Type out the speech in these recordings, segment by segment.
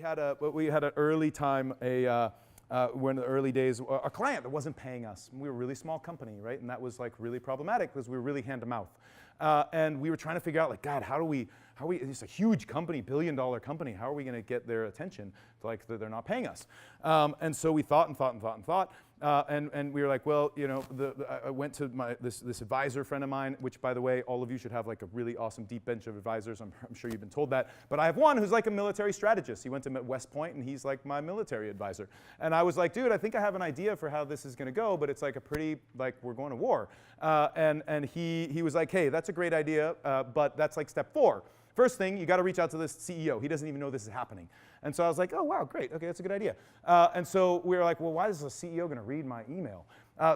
had an early time, we're in the early days, a client that wasn't paying us. We were a really small company, right? And that was like really problematic because we were really hand to mouth. And we were trying to figure out, like, God, how are we, it's a huge company, billion-dollar company, how are we going to get their attention? Like, they're not paying us. And so we thought and thought and thought and thought. And we were like, well, you know, I went to this advisor friend of mine, which, by the way, all of you should have like a really awesome deep bench of advisors. I'm sure you've been told that. But I have one who's like a military strategist. He went to West Point, and he's like my military advisor. And I was like, dude, I think I have an idea for how this is going to go, but it's like a pretty, like, we're going to war. And he was like, hey, that's a great idea, but that's like step 4. First thing, you got to reach out to this CEO. He doesn't even know this is happening. And so I was like, oh, wow, great. OK, that's a good idea. And so we were like, well, why is the CEO going to read my email?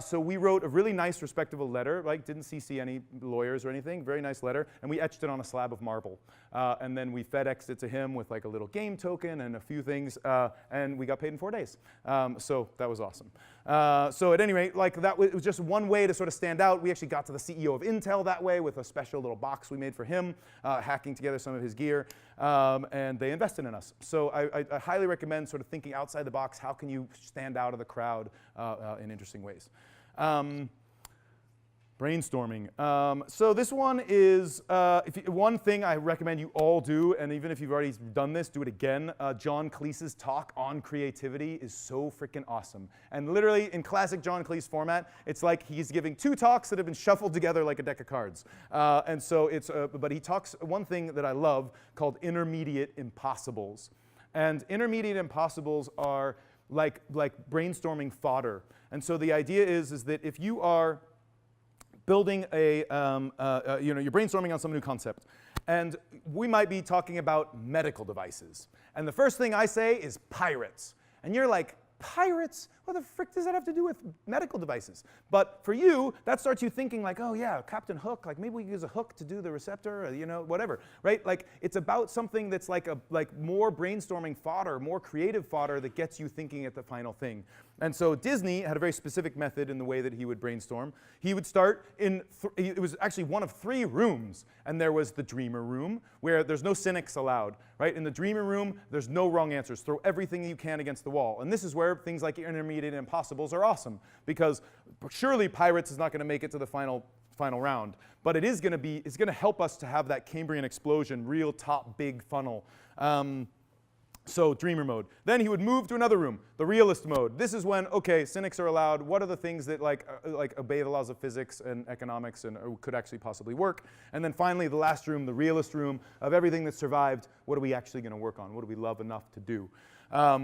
So we wrote a really nice, respectable letter, like didn't CC any lawyers or anything, very nice letter, and we etched it on a slab of marble. And then we FedExed it to him with like a little game token and a few things, and we got paid in 4 days. So that was awesome. So at any rate, like it was just one way to sort of stand out. We actually got to the CEO of Intel that way with a special little box we made for him, hacking together some of his gear, and they invested in us. So I highly recommend sort of thinking outside the box. How can you stand out of the crowd in interesting ways? Brainstorming. So this one is one thing I recommend you all do, and even if you've already done this, do it again. John Cleese's talk on creativity is so freaking awesome. And literally, in classic John Cleese format, it's like he's giving 2 talks that have been shuffled together like a deck of cards. And so it's, but he talks one thing that I love called intermediate impossibles. And intermediate impossibles are like brainstorming fodder. And so the idea is that if you are building you're brainstorming on some new concept, and we might be talking about medical devices. And the first thing I say is pirates. And you're like, pirates? What the frick does that have to do with medical devices? But for you, that starts you thinking like, oh yeah, Captain Hook, like maybe we use a hook to do the receptor, or, you know, whatever, right? Like it's about something that's like more brainstorming fodder, more creative fodder that gets you thinking at the final thing. And so Disney had a very specific method in the way that he would brainstorm. He would start in, it was actually one of 3 rooms, and there was the dreamer room, where there's no cynics allowed, right? In the dreamer room, there's no wrong answers. Throw everything you can against the wall. And this is where things like intermediate impossibles are awesome, because surely pirates is not going to make it to the final round, but it's going to help us to have that Cambrian explosion, real top big funnel. So dreamer mode. Then he would move to another room, the realist mode. This is when, okay, cynics are allowed. What are the things that like obey the laws of physics and economics and could actually possibly work? And then finally, the last room, the realist room of everything that survived. What are we actually going to work on? What do we love enough to do?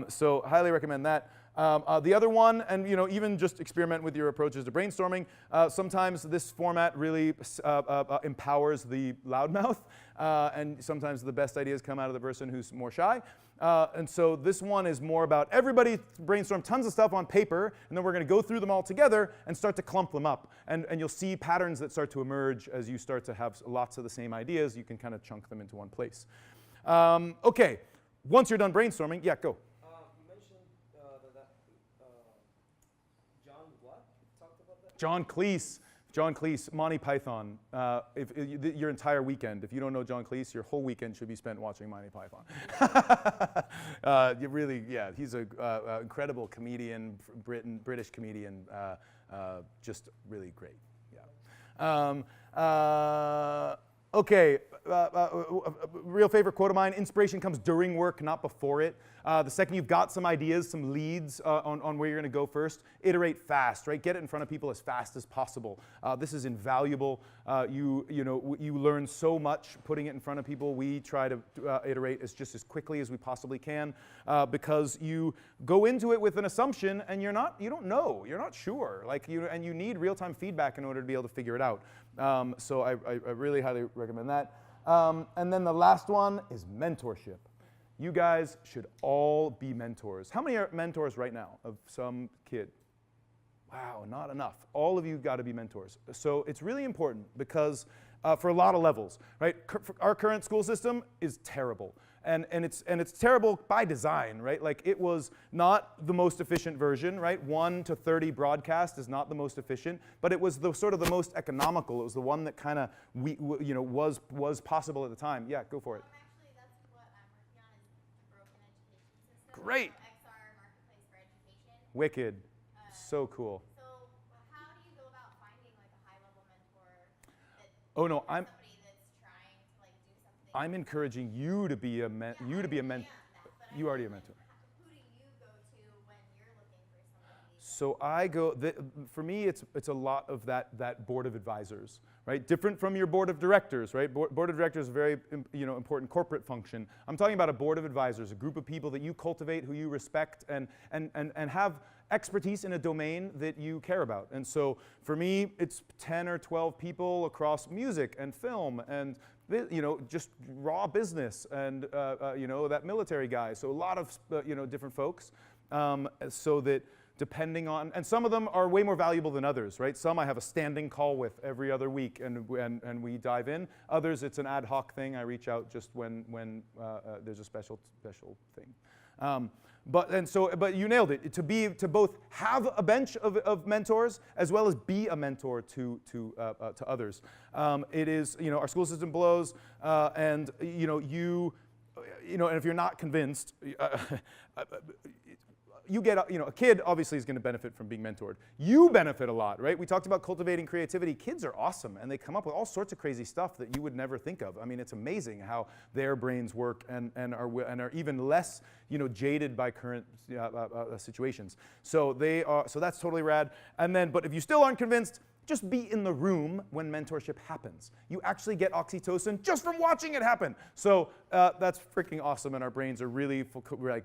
So highly recommend that. The other one, and you know, even just experiment with your approaches to brainstorming. Sometimes this format really empowers the loudmouth, and sometimes the best ideas come out of the person who's more shy. And so this one is more about everybody brainstorm tons of stuff on paper, and then we're going to go through them all together and start to clump them up. And you'll see patterns that start to emerge as you start to have lots of the same ideas. You can kind of chunk them into one place. OK, once you're done brainstorming, yeah, go. You mentioned John what? Talked about that? John Cleese. John Cleese, Monty Python. Your entire weekend, if you don't know John Cleese, your whole weekend should be spent watching Monty Python. He's an incredible comedian, British comedian, just really great. Yeah. Okay, real favorite quote of mine, inspiration comes during work, not before it. The second you've got some ideas, some leads on where you're going to go first, iterate fast, right? Get it in front of people as fast as possible. This is invaluable. You learn so much putting it in front of people. We try to iterate just as quickly as we possibly can because you go into it with an assumption and you don't know, you're not sure, and you need real-time feedback in order to be able to figure it out. So I really highly recommend that. And then the last one is mentorship. You guys should all be mentors. How many are mentors right now of some kid? Wow, not enough. All of you got to be mentors. So it's really important because for a lot of levels, right? Our current school system is terrible. And it's terrible by design, right? Like it was not the most efficient version, right? 1 to 30 broadcast is not the most efficient, but it was the sort of the most economical. It was the one that kind of was possible at the time. Yeah, go for it. Actually, that's what I'm working on is the broken education great. XR marketplace for education. Wicked. So cool. So how do you go about finding like a high-level mentor? Oh no, Somebody that's trying to like do something. I'm encouraging you to be a mentor. You already a mentor. Who do you go to when you're looking for somebody? So I go. For me, it's a lot of that board of advisors, right? Different from your board of directors, right? Board of directors is a very important corporate function. I'm talking about a board of advisors, a group of people that you cultivate, who you respect, and have expertise in a domain that you care about. And so for me, it's 10 or 12 people across music and film and just raw business and that military guy. So a lot of different folks, so that depending on, and some of them are way more valuable than others, right? Some I have a standing call with every other week, and we dive in. Others, it's an ad hoc thing. I reach out just when there's a special thing. But you nailed it. To both have a bench of mentors as well as be a mentor to others. It is, our school system blows, and and if you're not convinced, you get, a kid obviously is going to benefit from being mentored. You benefit a lot, right? We talked about cultivating creativity. Kids are awesome, and they come up with all sorts of crazy stuff that you would never think of. I mean, it's amazing how their brains work and are even less, jaded by current situations. So that's totally rad. And then, but if you still aren't convinced, just be in the room when mentorship happens. You actually get oxytocin just from watching it happen. So that's freaking awesome, and our brains are really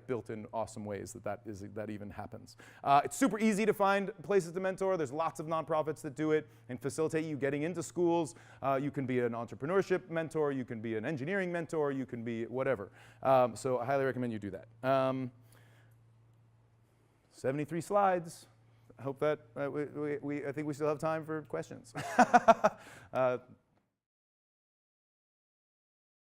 built in awesome ways that even happens. It's super easy to find places to mentor. There's lots of nonprofits that do it and facilitate you getting into schools. You can be an entrepreneurship mentor. You can be an engineering mentor. You can be whatever. So I highly recommend you do that. 73 slides. I hope that I think we still have time for questions.